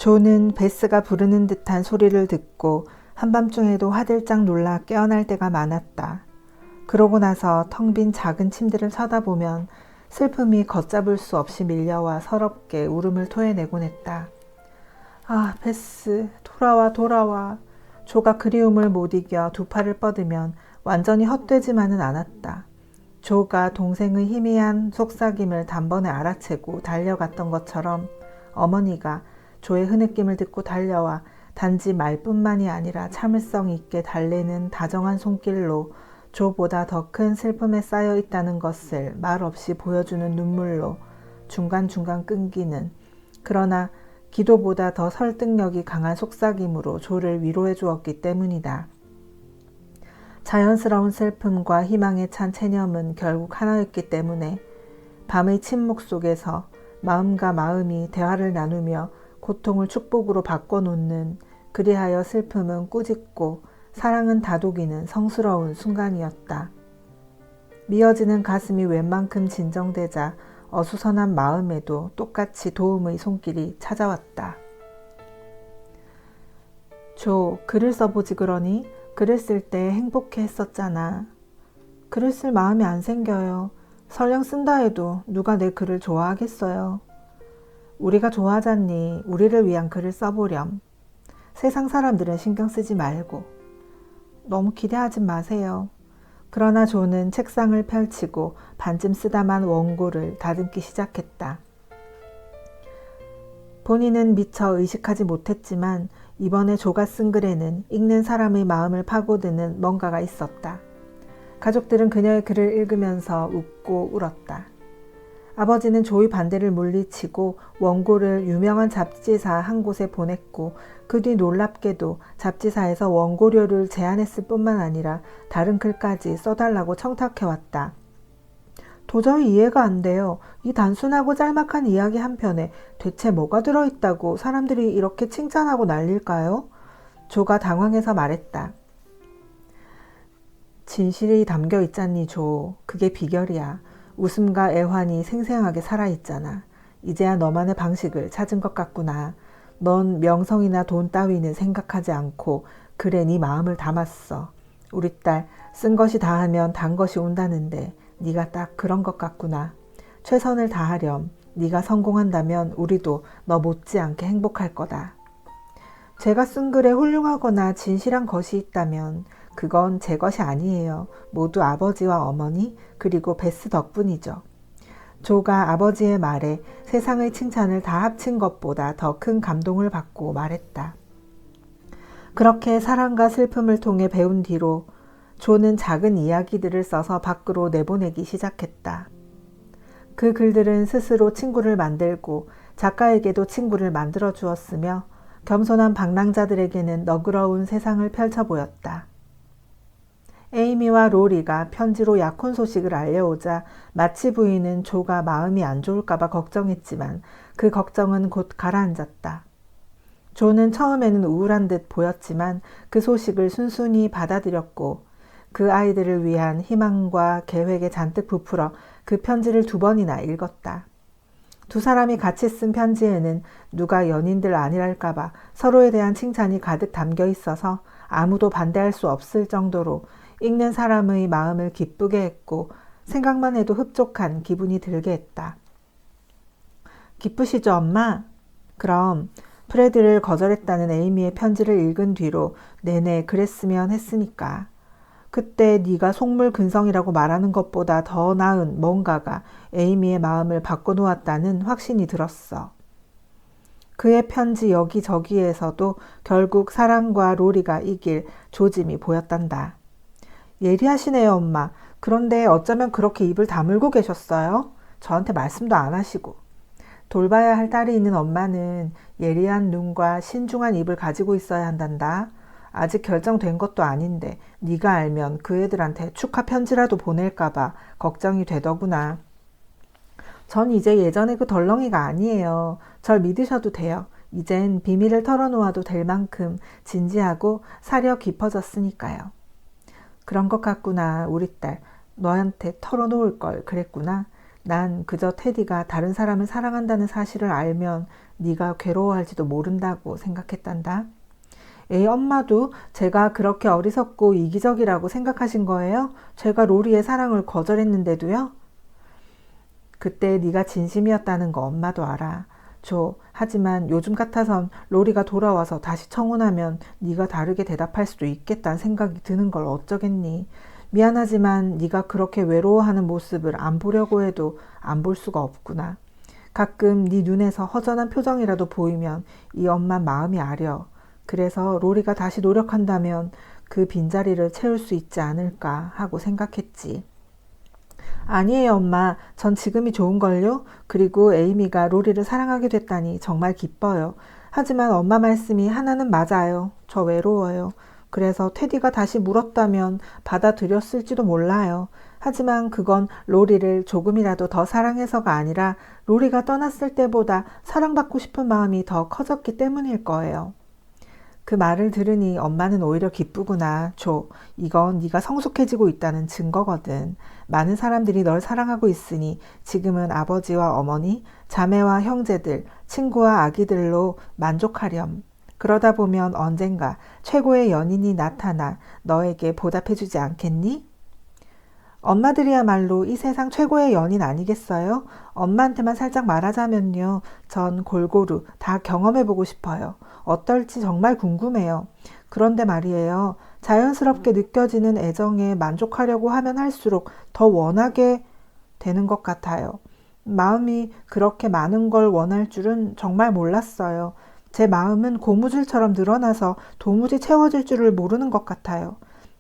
조는 베스가 부르는 듯한 소리를 듣고 한밤중에도 화들짝 놀라 깨어날 때가 많았다. 그러고 나서 텅 빈 작은 침대를 쳐다보면 슬픔이 걷잡을 수 없이 밀려와 서럽게 울음을 토해내곤 했다. 아, 베스, 돌아와, 돌아와. 조가 그리움을 못 이겨 두 팔을 뻗으면 완전히 헛되지만은 않았다. 조가 동생의 희미한 속삭임을 단번에 알아채고 달려갔던 것처럼 어머니가 조의 흐느낌을 듣고 달려와 단지 말뿐만이 아니라 참을성 있게 달래는 다정한 손길로 조보다 더 큰 슬픔에 쌓여 있다는 것을 말없이 보여주는 눈물로 중간중간 끊기는, 그러나 기도보다 더 설득력이 강한 속삭임으로 조를 위로해 주었기 때문이다. 자연스러운 슬픔과 희망에 찬 체념은 결국 하나였기 때문에 밤의 침묵 속에서 마음과 마음이 대화를 나누며 고통을 축복으로 바꿔놓는, 그리하여 슬픔은 꾸짖고 사랑은 다독이는 성스러운 순간이었다. 미어지는 가슴이 웬만큼 진정되자 어수선한 마음에도 똑같이 도움의 손길이 찾아왔다. 조, 글을 써보지 그러니? 글을 쓸 때 행복해 했었잖아. 글을 쓸 마음이 안 생겨요. 설령 쓴다 해도 누가 내 글을 좋아하겠어요. 우리가 좋아하잖니. 우리를 위한 글을 써보렴. 세상 사람들은 신경 쓰지 말고. 너무 기대하지 마세요. 그러나 조는 책상을 펼치고 반쯤 쓰다만 원고를 다듬기 시작했다. 본인은 미처 의식하지 못했지만 이번에 조가 쓴 글에는 읽는 사람의 마음을 파고드는 뭔가가 있었다. 가족들은 그녀의 글을 읽으면서 웃고 울었다. 아버지는 조의 반대를 물리치고 원고를 유명한 잡지사 한 곳에 보냈고 그 뒤 놀랍게도 잡지사에서 원고료를 제한했을 뿐만 아니라 다른 글까지 써달라고 청탁해왔다. 도저히 이해가 안 돼요. 이 단순하고 짤막한 이야기 한 편에 대체 뭐가 들어있다고 사람들이 이렇게 칭찬하고 난릴까요? 조가 당황해서 말했다. 진실이 담겨 있잖니 조. 그게 비결이야. 웃음과 애환이 생생하게 살아있잖아. 이제야 너만의 방식을 찾은 것 같구나. 넌 명성이나 돈 따위는 생각하지 않고 글에 네 마음을 담았어. 우리 딸 쓴 것이 다하면 단 것이 온다는데 네가 딱 그런 것 같구나. 최선을 다하렴. 네가 성공한다면 우리도 너 못지않게 행복할 거다. 제가 쓴 글에 훌륭하거나 진실한 것이 있다면 그건 제 것이 아니에요. 모두 아버지와 어머니 그리고 베스 덕분이죠. 조가 아버지의 말에 세상의 칭찬을 다 합친 것보다 더 큰 감동을 받고 말했다. 그렇게 사랑과 슬픔을 통해 배운 뒤로 조는 작은 이야기들을 써서 밖으로 내보내기 시작했다. 그 글들은 스스로 친구를 만들고 작가에게도 친구를 만들어 주었으며 겸손한 방랑자들에게는 너그러운 세상을 펼쳐 보였다. 에이미와 로리가 편지로 약혼 소식을 알려오자 마치 부인은 조가 마음이 안 좋을까봐 걱정했지만 그 걱정은 곧 가라앉았다. 조는 처음에는 우울한 듯 보였지만 그 소식을 순순히 받아들였고 그 아이들을 위한 희망과 계획에 잔뜩 부풀어 그 편지를 2번이나 읽었다. 두 사람이 같이 쓴 편지에는 누가 연인들 아니랄까봐 서로에 대한 칭찬이 가득 담겨 있어서 아무도 반대할 수 없을 정도로 읽는 사람의 마음을 기쁘게 했고 생각만 해도 흡족한 기분이 들게 했다. 기쁘시죠, 엄마? 그럼 프레드를 거절했다는 에이미의 편지를 읽은 뒤로 내내 그랬으면 했으니까. 그때 네가 속물근성이라고 말하는 것보다 더 나은 뭔가가 에이미의 마음을 바꿔놓았다는 확신이 들었어. 그의 편지 여기저기에서도 결국 사랑과 로리가 이길 조짐이 보였단다. 예리하시네요, 엄마. 그런데 어쩌면 그렇게 입을 다물고 계셨어요? 저한테 말씀도 안 하시고. 돌봐야 할 딸이 있는 엄마는 예리한 눈과 신중한 입을 가지고 있어야 한단다. 아직 결정된 것도 아닌데 네가 알면 그 애들한테 축하 편지라도 보낼까봐 걱정이 되더구나. 전 이제 예전에 그 덜렁이가 아니에요. 절 믿으셔도 돼요. 이젠 비밀을 털어놓아도 될 만큼 진지하고 사려 깊어졌으니까요. 그런 것 같구나. 우리 딸 너한테 털어놓을 걸 그랬구나. 난 그저 테디가 다른 사람을 사랑한다는 사실을 알면 네가 괴로워할지도 모른다고 생각했단다. 에이, 엄마도 제가 그렇게 어리석고 이기적이라고 생각하신 거예요? 제가 로리의 사랑을 거절했는데도요? 그때 네가 진심이었다는 거 엄마도 알아. 하지만 요즘 같아선 로리가 돌아와서 다시 청혼하면 네가 다르게 대답할 수도 있겠다는 생각이 드는 걸 어쩌겠니. 미안하지만 네가 그렇게 외로워하는 모습을 안 보려고 해도 안 볼 수가 없구나. 가끔 네 눈에서 허전한 표정이라도 보이면 이 엄마 마음이 아려. 그래서 로리가 다시 노력한다면 그 빈자리를 채울 수 있지 않을까 하고 생각했지. 아니에요, 엄마. 전 지금이 좋은걸요? 그리고 에이미가 로리를 사랑하게 됐다니 정말 기뻐요. 하지만 엄마 말씀이 하나는 맞아요. 저 외로워요. 그래서 테디가 다시 물었다면 받아들였을지도 몰라요. 하지만 그건 로리를 조금이라도 더 사랑해서가 아니라 로리가 떠났을 때보다 사랑받고 싶은 마음이 더 커졌기 때문일 거예요. 그 말을 들으니 엄마는 오히려 기쁘구나. 이건 네가 성숙해지고 있다는 증거거든. 많은 사람들이 널 사랑하고 있으니 지금은 아버지와 어머니, 자매와 형제들, 친구와 아기들로 만족하렴. 그러다 보면 언젠가 최고의 연인이 나타나 너에게 보답해주지 않겠니? 엄마들이야말로 이 세상 최고의 연인 아니겠어요? 엄마한테만 살짝 말하자면요. 전 골고루 다 경험해보고 싶어요. 어떨지 정말 궁금해요. 그런데 말이에요. 자연스럽게 느껴지는 애정에 만족하려고 하면 할수록 더 원하게 되는 것 같아요. 마음이 그렇게 많은 걸 원할 줄은 정말 몰랐어요. 제 마음은 고무줄처럼 늘어나서 도무지 채워질 줄을 모르는 것 같아요.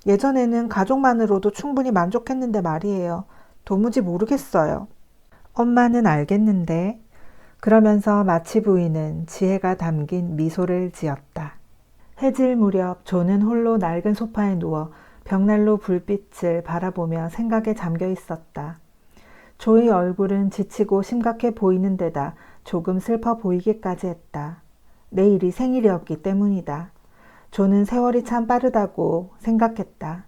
예전에는 가족만으로도 충분히 만족했는데 말이에요. 도무지 모르겠어요. 엄마는 알겠는데. 그러면서 마치 부인은 지혜가 담긴 미소를 지었다. 해질 무렵 조는 홀로 낡은 소파에 누워 벽난로 불빛을 바라보며 생각에 잠겨 있었다. 조의 얼굴은 지치고 심각해 보이는 데다 조금 슬퍼 보이기까지 했다. 내일이 생일이었기 때문이다. 조는 세월이 참 빠르다고 생각했다.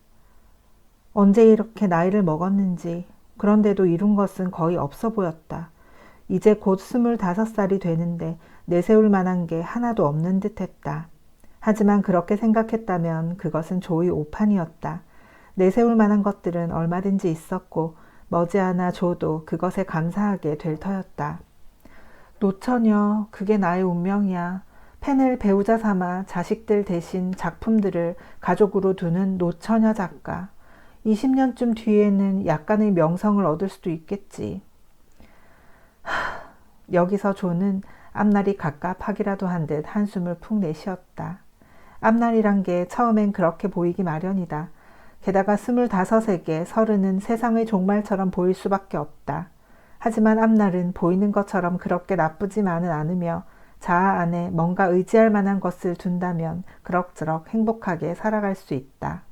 언제 이렇게 나이를 먹었는지, 그런데도 이룬 것은 거의 없어 보였다. 이제 곧 25살이 되는데 내세울 만한 게 하나도 없는 듯 했다. 하지만 그렇게 생각했다면 그것은 조의 오판이었다. 내세울 만한 것들은 얼마든지 있었고 머지않아 조도 그것에 감사하게 될 터였다. 노처녀, 그게 나의 운명이야. 펜을 배우자 삼아 자식들 대신 작품들을 가족으로 두는 노처녀 작가. 20년쯤 뒤에는 약간의 명성을 얻을 수도 있겠지. 여기서 조는 앞날이 갑갑하기라도 한 듯 한숨을 푹 내쉬었다. 앞날이란 게 처음엔 그렇게 보이기 마련이다. 게다가 25에게 30은 세상의 종말처럼 보일 수밖에 없다. 하지만 앞날은 보이는 것처럼 그렇게 나쁘지만은 않으며 자아 안에 뭔가 의지할 만한 것을 둔다면 그럭저럭 행복하게 살아갈 수 있다.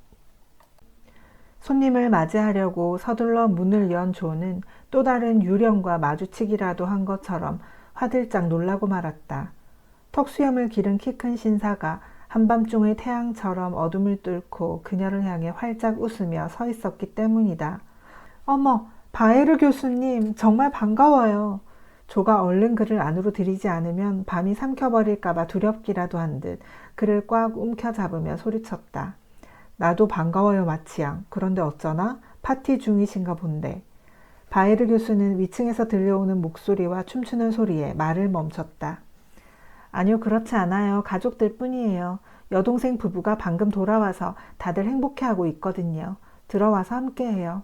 손님을 맞이하려고 서둘러 문을 연 조는 또 다른 유령과 마주치기라도 한 것처럼 화들짝 놀라고 말았다. 턱수염을 기른 키 큰 신사가 한밤중의 태양처럼 어둠을 뚫고 그녀를 향해 활짝 웃으며 서 있었기 때문이다. 어머, 바에르 교수님, 정말 반가워요. 조가 얼른 그를 안으로 들이지 않으면 밤이 삼켜버릴까봐 두렵기라도 한 듯 그를 꽉 움켜잡으며 소리쳤다. 나도 반가워요, 마치양. 그런데 어쩌나? 파티 중이신가 본데. 바에르 교수는 위층에서 들려오는 목소리와 춤추는 소리에 말을 멈췄다. 아니요, 그렇지 않아요. 가족들 뿐이에요. 여동생 부부가 방금 돌아와서 다들 행복해하고 있거든요. 들어와서 함께해요.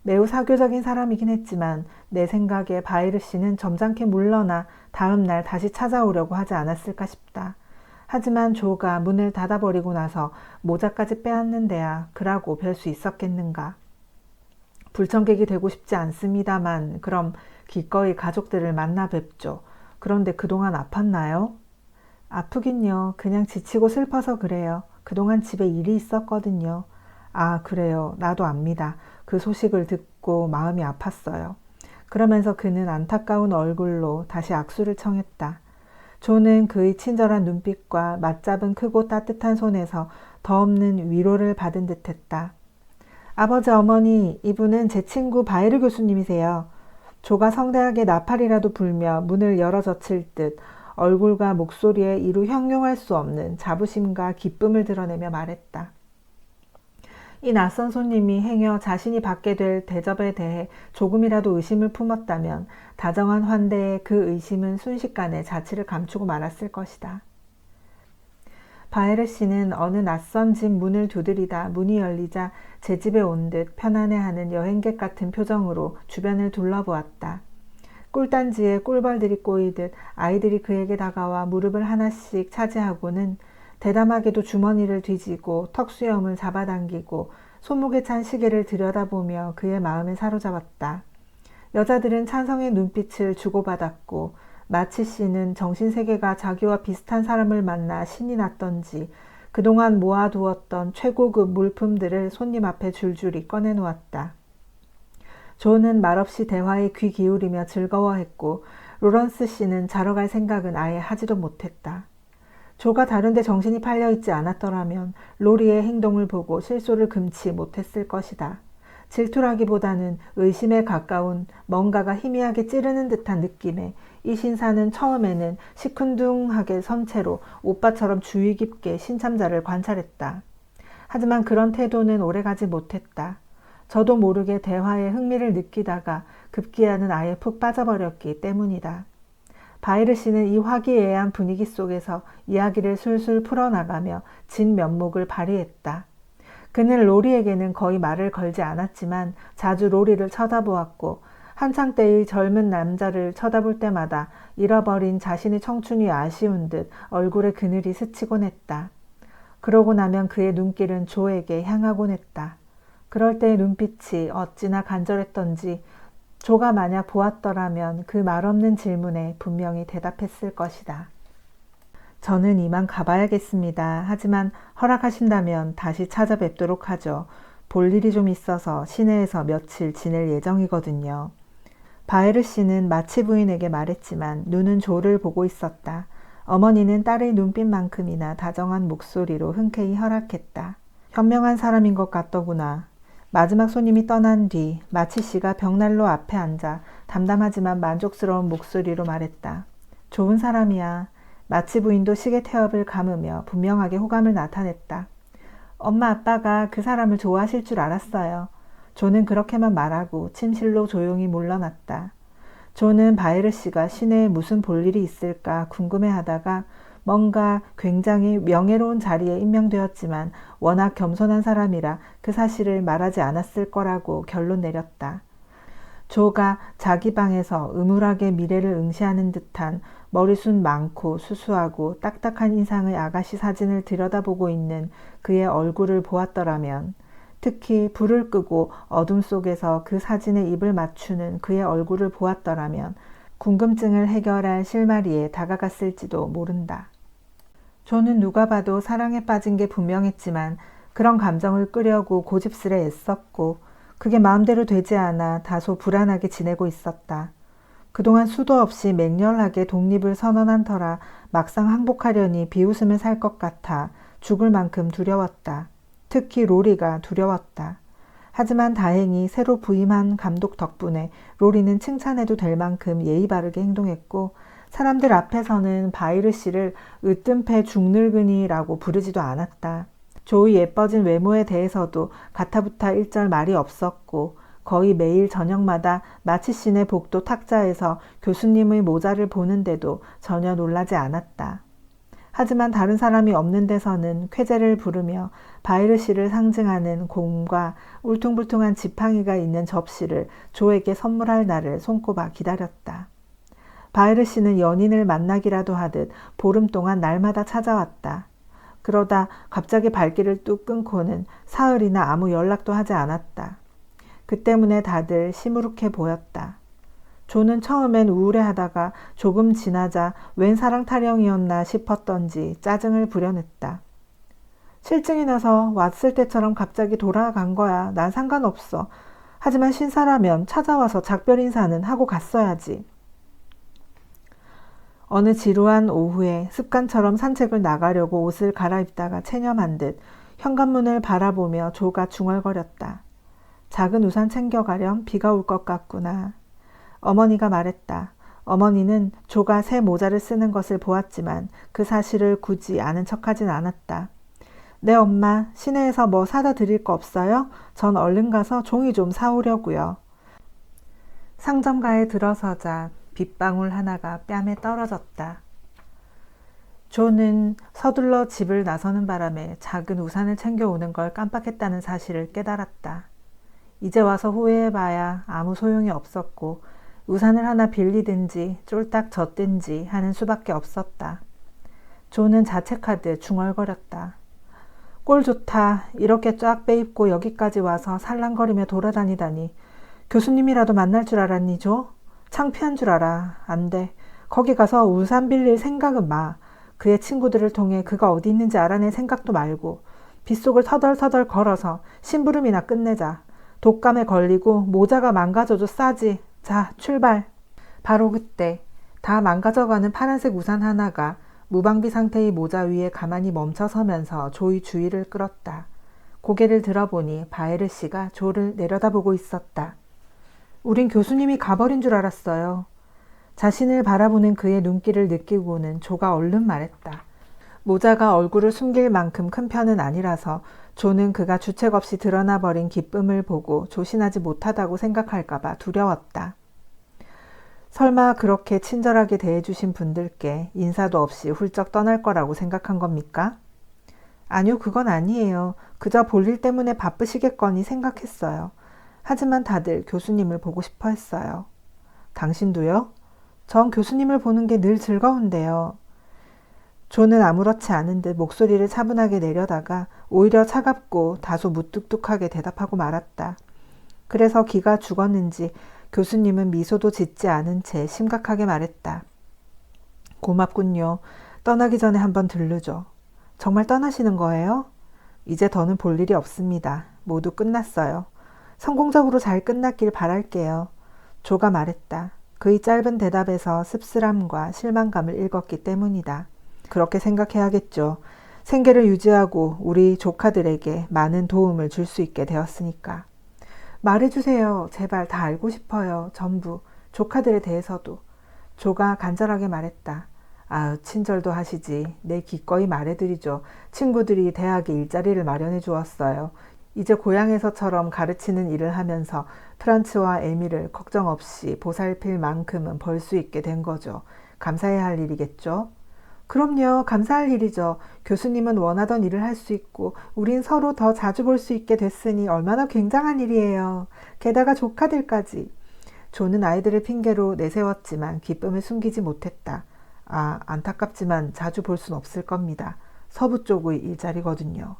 매우 사교적인 사람이긴 했지만 내 생각에 바에르 씨는 점잖게 물러나 다음 날 다시 찾아오려고 하지 않았을까 싶다. 하지만 조가 문을 닫아버리고 나서 모자까지 빼앗는데야 그라고 별 수 있었겠는가. 불청객이 되고 싶지 않습니다만 그럼 기꺼이 가족들을 만나 뵙죠. 그런데 그동안 아팠나요? 아프긴요. 그냥 지치고 슬퍼서 그래요. 그동안 집에 일이 있었거든요. 아, 그래요. 나도 압니다. 그 소식을 듣고 마음이 아팠어요. 그러면서 그는 안타까운 얼굴로 다시 악수를 청했다. 조는 그의 친절한 눈빛과 맞잡은 크고 따뜻한 손에서 더 없는 위로를 받은 듯했다. 아버지, 어머니, 이분은 제 친구 바에르 교수님이세요. 조가 성대하게 나팔이라도 불며 문을 열어 젖힐 듯 얼굴과 목소리에 이루 형용할 수 없는 자부심과 기쁨을 드러내며 말했다. 이 낯선 손님이 행여 자신이 받게 될 대접에 대해 조금이라도 의심을 품었다면 다정한 환대에 그 의심은 순식간에 자취를 감추고 말았을 것이다. 바에르 씨는 어느 낯선 집 문을 두드리다 문이 열리자 제 집에 온 듯 편안해하는 여행객 같은 표정으로 주변을 둘러보았다. 꿀단지에 꿀벌들이 꼬이듯 아이들이 그에게 다가와 무릎을 하나씩 차지하고는 대담하게도 주머니를 뒤지고 턱수염을 잡아당기고 손목에 찬 시계를 들여다보며 그의 마음을 사로잡았다. 여자들은 찬성의 눈빛을 주고받았고 마치 씨는 정신세계가 자기와 비슷한 사람을 만나 신이 났던지 그동안 모아두었던 최고급 물품들을 손님 앞에 줄줄이 꺼내놓았다. 조는 말없이 대화에 귀 기울이며 즐거워했고 로런스 씨는 자러 갈 생각은 아예 하지도 못했다. 조가 다른데 정신이 팔려있지 않았더라면 로리의 행동을 보고 실소를 금치 못했을 것이다. 질투라기보다는 의심에 가까운 뭔가가 희미하게 찌르는 듯한 느낌에 이 신사는 처음에는 시큰둥하게 선 채로 오빠처럼 주의 깊게 신참자를 관찰했다. 하지만 그런 태도는 오래가지 못했다. 저도 모르게 대화에 흥미를 느끼다가 급기야는 아예 푹 빠져버렸기 때문이다. 바이르 씨는 이 화기애애한 분위기 속에서 이야기를 술술 풀어나가며 진면목을 발휘했다. 그는 로리에게는 거의 말을 걸지 않았지만 자주 로리를 쳐다보았고 한창 때의 젊은 남자를 쳐다볼 때마다 잃어버린 자신의 청춘이 아쉬운 듯 얼굴에 그늘이 스치곤 했다. 그러고 나면 그의 눈길은 조에게 향하곤 했다. 그럴 때의 눈빛이 어찌나 간절했던지 조가 만약 보았더라면 그 말없는 질문에 분명히 대답했을 것이다. 저는 이만 가봐야겠습니다. 하지만 허락하신다면 다시 찾아뵙도록 하죠. 볼 일이 좀 있어서 시내에서 며칠 지낼 예정이거든요. 바에르 씨는 마치 부인에게 말했지만 눈은 조를 보고 있었다. 어머니는 딸의 눈빛만큼이나 다정한 목소리로 흔쾌히 허락했다. 현명한 사람인 것 같더구나. 마지막 손님이 떠난 뒤 마치 씨가 벽난로 앞에 앉아 담담하지만 만족스러운 목소리로 말했다. 좋은 사람이야. 마치 부인도 시계 태엽을 감으며 분명하게 호감을 나타냈다. 엄마 아빠가 그 사람을 좋아하실 줄 알았어요. 조는 그렇게만 말하고 침실로 조용히 물러났다. 조는 바에르 씨가 시내에 무슨 볼일이 있을까 궁금해하다가 뭔가 굉장히 명예로운 자리에 임명되었지만 워낙 겸손한 사람이라 그 사실을 말하지 않았을 거라고 결론 내렸다. 조가 자기 방에서 음울하게 미래를 응시하는 듯한 머리숱 많고 수수하고 딱딱한 인상의 아가씨 사진을 들여다보고 있는 그의 얼굴을 보았더라면, 특히 불을 끄고 어둠 속에서 그 사진에 입을 맞추는 그의 얼굴을 보았더라면 궁금증을 해결할 실마리에 다가갔을지도 모른다. 조는 누가 봐도 사랑에 빠진 게 분명했지만 그런 감정을 끄려고 고집스레 애썼고 그게 마음대로 되지 않아 다소 불안하게 지내고 있었다. 그동안 수도 없이 맹렬하게 독립을 선언한 터라 막상 항복하려니 비웃음을 살 것 같아 죽을 만큼 두려웠다. 특히 로리가 두려웠다. 하지만 다행히 새로 부임한 감독 덕분에 로리는 칭찬해도 될 만큼 예의 바르게 행동했고 사람들 앞에서는 바이르 씨를 으뜸패 중늙은이라고 부르지도 않았다. 조의 예뻐진 외모에 대해서도 가타부타 일절 말이 없었고 거의 매일 저녁마다 마치 씨네 복도 탁자에서 교수님의 모자를 보는데도 전혀 놀라지 않았다. 하지만 다른 사람이 없는 데서는 쾌재를 부르며 바이르 씨를 상징하는 곰과 울퉁불퉁한 지팡이가 있는 접시를 조에게 선물할 날을 손꼽아 기다렸다. 바이르 씨는 연인을 만나기라도 하듯 보름 동안 날마다 찾아왔다. 그러다 갑자기 발길을 뚝 끊고는 사흘이나 아무 연락도 하지 않았다. 그 때문에 다들 시무룩해 보였다. 조는 처음엔 우울해하다가 조금 지나자 웬 사랑 타령이었나 싶었던지 짜증을 부려냈다. 실증이 나서 왔을 때처럼 갑자기 돌아간 거야. 난 상관없어. 하지만 신사라면 찾아와서 작별 인사는 하고 갔어야지. 어느 지루한 오후에 습관처럼 산책을 나가려고 옷을 갈아입다가 체념한 듯 현관문을 바라보며 조가 중얼거렸다. 작은 우산 챙겨가렴. 비가 올 것 같구나. 어머니가 말했다. 어머니는 조가 새 모자를 쓰는 것을 보았지만 그 사실을 굳이 아는 척하진 않았다. 네 엄마, 시내에서 뭐 사다 드릴 거 없어요? 전 얼른 가서 종이 좀 사오려고요. 상점가에 들어서자 빗방울 하나가 뺨에 떨어졌다. 조는 서둘러 집을 나서는 바람에 작은 우산을 챙겨오는 걸 깜빡했다는 사실을 깨달았다. 이제 와서 후회해봐야 아무 소용이 없었고 우산을 하나 빌리든지 쫄딱 젖든지 하는 수밖에 없었다. 조는 자책하듯 중얼거렸다. 꼴 좋다. 이렇게 쫙 빼입고 여기까지 와서 살랑거리며 돌아다니다니. 교수님이라도 만날 줄 알았니 조? 창피한 줄 알아. 안 돼. 거기 가서 우산 빌릴 생각은 마. 그의 친구들을 통해 그가 어디 있는지 알아낼 생각도 말고 빗속을 터덜터덜 걸어서 심부름이나 끝내자. 독감에 걸리고 모자가 망가져도 싸지. 자, 출발. 바로 그때 다 망가져가는 파란색 우산 하나가 무방비 상태의 모자 위에 가만히 멈춰서면서 조의 주의를 끌었다. 고개를 들어보니 바에르 씨가 조를 내려다보고 있었다. 우린 교수님이 가버린 줄 알았어요. 자신을 바라보는 그의 눈길을 느끼고는 조가 얼른 말했다. 모자가 얼굴을 숨길 만큼 큰 편은 아니라서 조는 그가 주책 없이 드러나버린 기쁨을 보고 조신하지 못하다고 생각할까봐 두려웠다. 설마 그렇게 친절하게 대해주신 분들께 인사도 없이 훌쩍 떠날 거라고 생각한 겁니까? 아니요, 그건 아니에요. 그저 볼일 때문에 바쁘시겠거니 생각했어요. 하지만 다들 교수님을 보고 싶어 했어요. 당신도요? 전 교수님을 보는 게 늘 즐거운데요. 조는 아무렇지 않은 듯 목소리를 차분하게 내려다가 오히려 차갑고 다소 무뚝뚝하게 대답하고 말았다. 그래서 기가 죽었는지 교수님은 미소도 짓지 않은 채 심각하게 말했다. 고맙군요. 떠나기 전에 한번 들르죠. 정말 떠나시는 거예요? 이제 더는 볼 일이 없습니다. 모두 끝났어요. 성공적으로 잘 끝났길 바랄게요. 조가 말했다. 그의 짧은 대답에서 씁쓸함과 실망감을 읽었기 때문이다. 그렇게 생각해야겠죠. 생계를 유지하고 우리 조카들에게 많은 도움을 줄 수 있게 되었으니까. 말해주세요. 제발 다 알고 싶어요. 전부. 조카들에 대해서도. 조가 간절하게 말했다. 아유, 친절도 하시지. 내 기꺼이 말해드리죠. 친구들이 대학에 일자리를 마련해 주었어요. 이제 고향에서처럼 가르치는 일을 하면서 프란츠와 에밀을 걱정 없이 보살필 만큼은 벌 수 있게 된 거죠. 감사해야 할 일이겠죠? 그럼요. 감사할 일이죠. 교수님은 원하던 일을 할 수 있고 우린 서로 더 자주 볼 수 있게 됐으니 얼마나 굉장한 일이에요. 게다가 조카들까지. 조는 아이들을 핑계로 내세웠지만 기쁨을 숨기지 못했다. 아, 안타깝지만 자주 볼 순 없을 겁니다. 서부 쪽의 일자리거든요.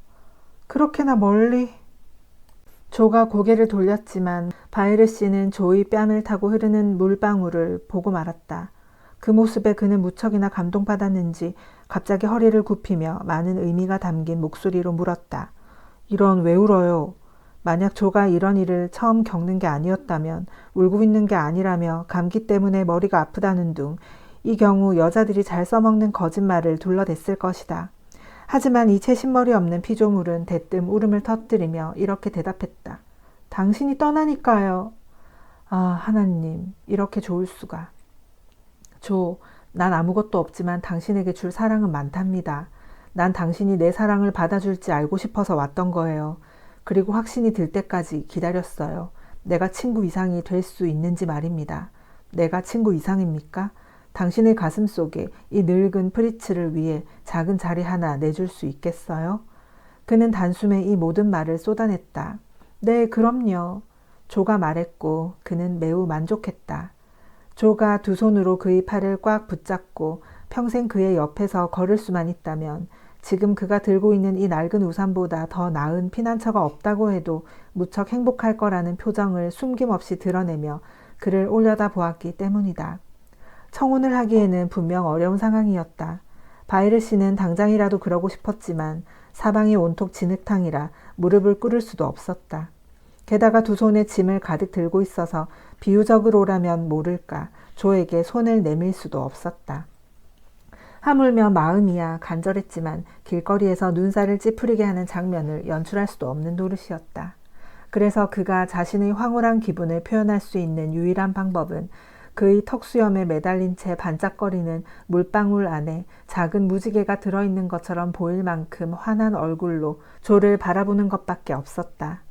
그렇게나 멀리. 조가 고개를 돌렸지만 바에르 씨는 조의 뺨을 타고 흐르는 물방울을 보고 말았다. 그 모습에 그는 무척이나 감동받았는지 갑자기 허리를 굽히며 많은 의미가 담긴 목소리로 물었다. 이런 왜 울어요? 만약 조가 이런 일을 처음 겪는 게 아니었다면, 울고 있는 게 아니라며 감기 때문에 머리가 아프다는 둥, 이 경우 여자들이 잘 써먹는 거짓말을 둘러댔을 것이다. 하지만 이 채신머리 없는 피조물은 대뜸 울음을 터뜨리며 이렇게 대답했다. 당신이 떠나니까요. 아, 하나님, 이렇게 좋을 수가. 조, 난 아무것도 없지만 당신에게 줄 사랑은 많답니다. 난 당신이 내 사랑을 받아줄지 알고 싶어서 왔던 거예요. 그리고 확신이 들 때까지 기다렸어요. 내가 친구 이상이 될 수 있는지 말입니다. 내가 친구 이상입니까? 당신의 가슴 속에 이 늙은 프리츠를 위해 작은 자리 하나 내줄 수 있겠어요? 그는 단숨에 이 모든 말을 쏟아냈다. 네, 그럼요. 조가 말했고 그는 매우 만족했다. 조가 두 손으로 그의 팔을 꽉 붙잡고 평생 그의 옆에서 걸을 수만 있다면 지금 그가 들고 있는 이 낡은 우산보다 더 나은 피난처가 없다고 해도 무척 행복할 거라는 표정을 숨김없이 드러내며 그를 올려다 보았기 때문이다. 청혼을 하기에는 분명 어려운 상황이었다. 바이르 씨는 당장이라도 그러고 싶었지만 사방이 온통 진흙탕이라 무릎을 꿇을 수도 없었다. 게다가 두 손에 짐을 가득 들고 있어서 비유적으로라면 모를까 조에게 손을 내밀 수도 없었다. 하물며 마음이야 간절했지만 길거리에서 눈살을 찌푸리게 하는 장면을 연출할 수도 없는 노릇이었다. 그래서 그가 자신의 황홀한 기분을 표현할 수 있는 유일한 방법은 그의 턱수염에 매달린 채 반짝거리는 물방울 안에 작은 무지개가 들어있는 것처럼 보일 만큼 환한 얼굴로 조를 바라보는 것밖에 없었다.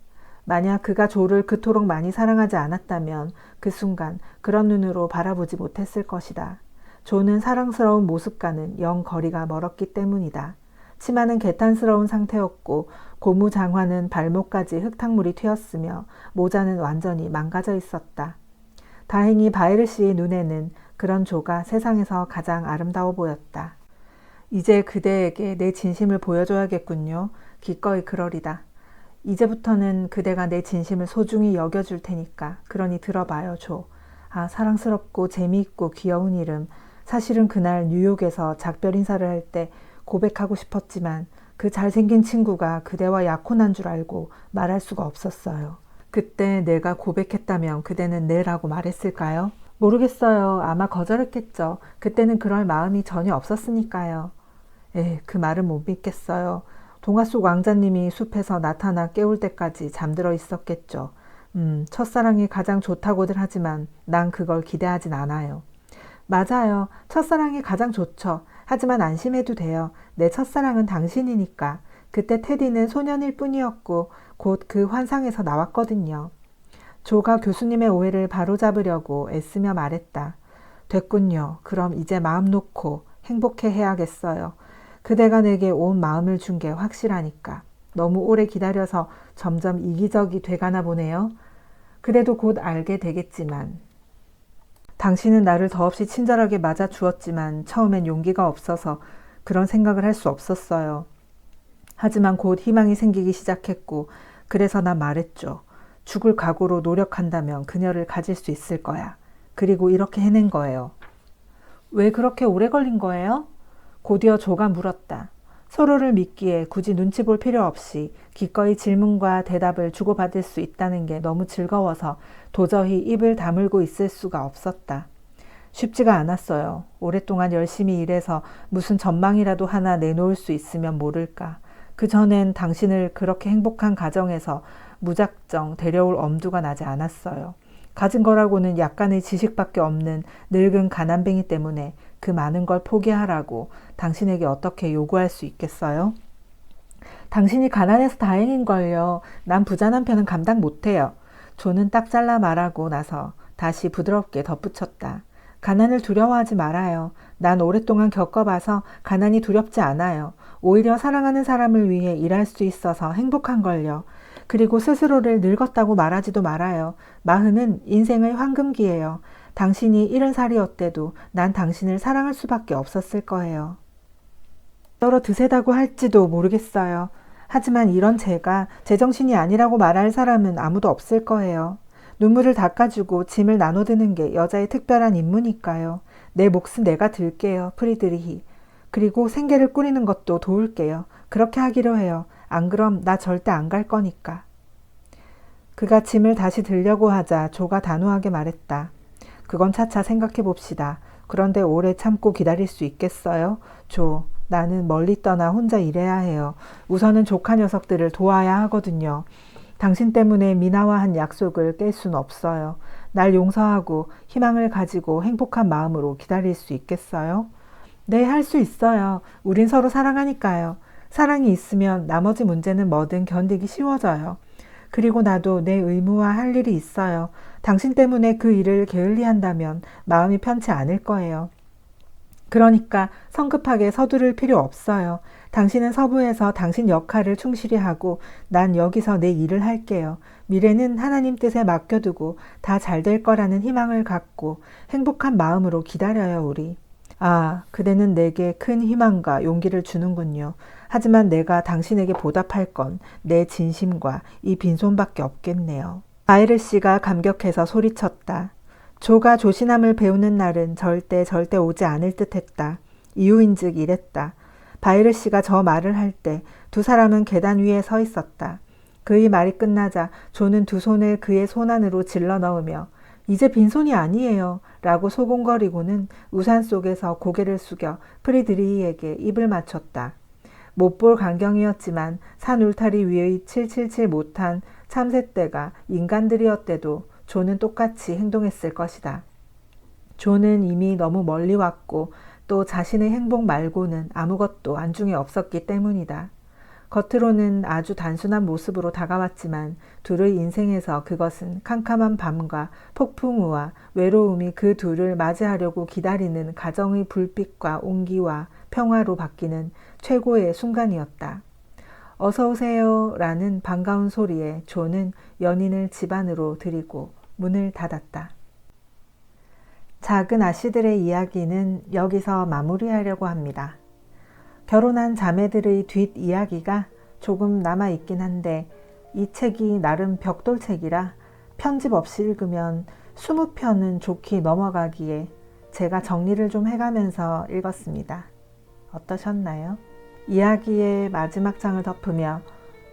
만약 그가 조를 그토록 많이 사랑하지 않았다면 그 순간 그런 눈으로 바라보지 못했을 것이다. 조는 사랑스러운 모습과는 영 거리가 멀었기 때문이다. 치마는 개탄스러운 상태였고 고무장화는 발목까지 흙탕물이 튀었으며 모자는 완전히 망가져 있었다. 다행히 바이르 씨의 눈에는 그런 조가 세상에서 가장 아름다워 보였다. 이제 그대에게 내 진심을 보여줘야겠군요. 기꺼이 그러리다. 이제부터는 그대가 내 진심을 소중히 여겨줄 테니까 그러니 들어봐요, 조. 아, 사랑스럽고 재미있고 귀여운 이름. 사실은 그날 뉴욕에서 작별 인사를 할 때 고백하고 싶었지만 그 잘생긴 친구가 그대와 약혼한 줄 알고 말할 수가 없었어요. 그때 내가 고백했다면 그대는 네라고 말했을까요? 모르겠어요. 아마 거절했겠죠. 그때는 그럴 마음이 전혀 없었으니까요. 그 말은 못 믿겠어요. 동화 속 왕자님이 숲에서 나타나 깨울 때까지 잠들어 있었겠죠. 첫사랑이 가장 좋다고들 하지만 난 그걸 기대하진 않아요. 맞아요. 첫사랑이 가장 좋죠. 하지만 안심해도 돼요. 내 첫사랑은 당신이니까. 그때 테디는 소년일 뿐이었고 곧 그 환상에서 나왔거든요. 조가 교수님의 오해를 바로잡으려고 애쓰며 말했다. 됐군요. 그럼 이제 마음 놓고 행복해 해야겠어요. 그대가 내게 온 마음을 준 게 확실하니까. 너무 오래 기다려서 점점 이기적이 돼가나 보네요. 그래도 곧 알게 되겠지만. 당신은 나를 더없이 친절하게 맞아주었지만 처음엔 용기가 없어서 그런 생각을 할 수 없었어요. 하지만 곧 희망이 생기기 시작했고 그래서 난 말했죠. 죽을 각오로 노력한다면 그녀를 가질 수 있을 거야. 그리고 이렇게 해낸 거예요. 왜 그렇게 오래 걸린 거예요? 곧이어 조가 물었다. 서로를 믿기에 굳이 눈치 볼 필요 없이 기꺼이 질문과 대답을 주고받을 수 있다는 게 너무 즐거워서 도저히 입을 다물고 있을 수가 없었다. 쉽지가 않았어요. 오랫동안 열심히 일해서 무슨 전망이라도 하나 내놓을 수 있으면 모를까. 그 전엔 당신을 그렇게 행복한 가정에서 무작정 데려올 엄두가 나지 않았어요. 가진 거라고는 약간의 지식밖에 없는 늙은 가난뱅이 때문에 그 많은 걸 포기하라고 당신에게 어떻게 요구할 수 있겠어요? 당신이 가난해서 다행인걸요. 난 부자 남편은 감당 못해요. 조는 딱 잘라 말하고 나서 다시 부드럽게 덧붙였다. 가난을 두려워하지 말아요. 난 오랫동안 겪어봐서 가난이 두렵지 않아요. 오히려 사랑하는 사람을 위해 일할 수 있어서 행복한걸요. 그리고 스스로를 늙었다고 말하지도 말아요. 40은 인생의 황금기예요. 당신이 70살이었대도 난 당신을 사랑할 수밖에 없었을 거예요. 떨어 드세다고 할지도 모르겠어요. 하지만 이런 제가 제정신이 아니라고 말할 사람은 아무도 없을 거예요. 눈물을 닦아주고 짐을 나눠드는 게 여자의 특별한 임무니까요. 내 몫은 내가 들게요, 프리드리히. 그리고 생계를 꾸리는 것도 도울게요. 그렇게 하기로 해요. 안 그럼 나 절대 안 갈 거니까. 그가 짐을 다시 들려고 하자 조가 단호하게 말했다. 그건 차차 생각해 봅시다. 그런데 오래 참고 기다릴 수 있겠어요? 조, 나는 멀리 떠나 혼자 일해야 해요. 우선은 조카 녀석들을 도와야 하거든요. 당신 때문에 미나와 한 약속을 깰 순 없어요. 날 용서하고 희망을 가지고 행복한 마음으로 기다릴 수 있겠어요? 네, 할 수 있어요. 우린 서로 사랑하니까요. 사랑이 있으면 나머지 문제는 뭐든 견디기 쉬워져요. 그리고 나도 내 의무와 할 일이 있어요. 당신 때문에 그 일을 게을리한다면 마음이 편치 않을 거예요. 그러니까 성급하게 서두를 필요 없어요. 당신은 서부에서 당신 역할을 충실히 하고 난 여기서 내 일을 할게요. 미래는 하나님 뜻에 맡겨두고 다 잘 될 거라는 희망을 갖고 행복한 마음으로 기다려요, 우리. 아, 그대는 내게 큰 희망과 용기를 주는군요. 하지만 내가 당신에게 보답할 건 내 진심과 이 빈손밖에 없겠네요. 바이르 씨가 감격해서 소리쳤다. 조가 조신함을 배우는 날은 절대 오지 않을 듯했다. 이유인즉 이랬다. 바이르 씨가 저 말을 할 때 두 사람은 계단 위에 서 있었다. 그의 말이 끝나자 조는 두 손을 그의 손 안으로 질러 넣으며 이제 빈손이 아니에요 라고 소곤거리고는 우산 속에서 고개를 숙여 프리드리히에게 입을 맞췄다. 못 볼 광경이었지만 산 울타리 위의 777 못한 참새떼가 인간들이었대도 조는 똑같이 행동했을 것이다. 조는 이미 너무 멀리 왔고 또 자신의 행복 말고는 아무것도 안중에 없었기 때문이다. 겉으로는 아주 단순한 모습으로 다가왔지만 둘의 인생에서 그것은 캄캄한 밤과 폭풍우와 외로움이 그 둘을 맞이하려고 기다리는 가정의 불빛과 온기와 평화로 바뀌는 최고의 순간이었다. 어서 오세요 라는 반가운 소리에 조는 연인을 집 안으로 들이고 문을 닫았다. 작은 아씨들의 이야기는 여기서 마무리하려고 합니다. 결혼한 자매들의 뒷이야기가 조금 남아있긴 한데 이 책이 나름 벽돌책이라 편집 없이 읽으면 20편은 좋게 넘어가기에 제가 정리를 좀 해가면서 읽었습니다. 어떠셨나요? 이야기의 마지막 장을 덮으며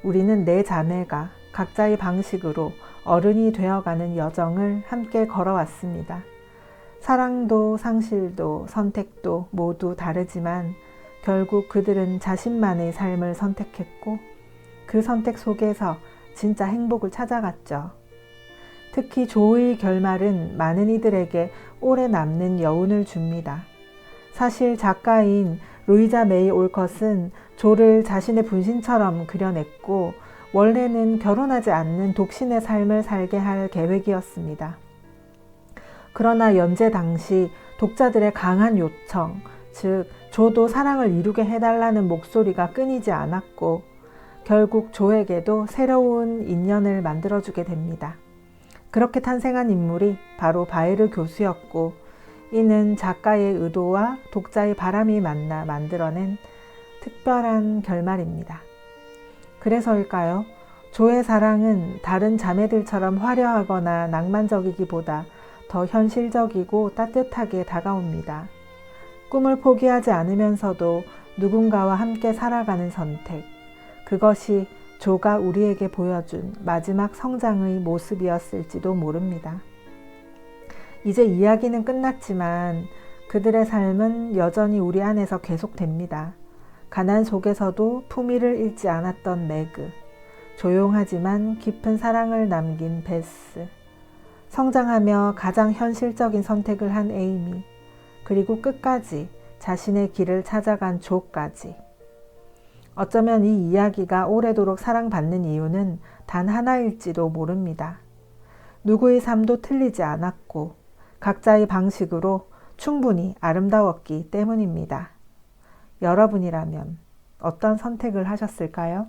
우리는 네 자매가 각자의 방식으로 어른이 되어가는 여정을 함께 걸어왔습니다. 사랑도 상실도 선택도 모두 다르지만 결국 그들은 자신만의 삶을 선택했고 그 선택 속에서 진짜 행복을 찾아갔죠. 특히 조의 결말은 많은 이들에게 오래 남는 여운을 줍니다. 사실 작가인 루이자 메이 올컷은 조를 자신의 분신처럼 그려냈고 원래는 결혼하지 않는 독신의 삶을 살게 할 계획이었습니다. 그러나 연재 당시 독자들의 강한 요청, 즉 조도 사랑을 이루게 해달라는 목소리가 끊이지 않았고 결국 조에게도 새로운 인연을 만들어주게 됩니다. 그렇게 탄생한 인물이 바로 바에르 교수였고 이는 작가의 의도와 독자의 바람이 만나 만들어낸 특별한 결말입니다. 그래서일까요? 조의 사랑은 다른 자매들처럼 화려하거나 낭만적이기보다 더 현실적이고 따뜻하게 다가옵니다. 꿈을 포기하지 않으면서도 누군가와 함께 살아가는 선택, 그것이 조가 우리에게 보여준 마지막 성장의 모습이었을지도 모릅니다. 이제 이야기는 끝났지만 그들의 삶은 여전히 우리 안에서 계속됩니다. 가난 속에서도 품위를 잃지 않았던 매그, 조용하지만 깊은 사랑을 남긴 베스, 성장하며 가장 현실적인 선택을 한 에이미, 그리고 끝까지 자신의 길을 찾아간 조까지. 어쩌면 이 이야기가 오래도록 사랑받는 이유는 단 하나일지도 모릅니다. 누구의 삶도 틀리지 않았고 각자의 방식으로 충분히 아름다웠기 때문입니다. 여러분이라면 어떤 선택을 하셨을까요?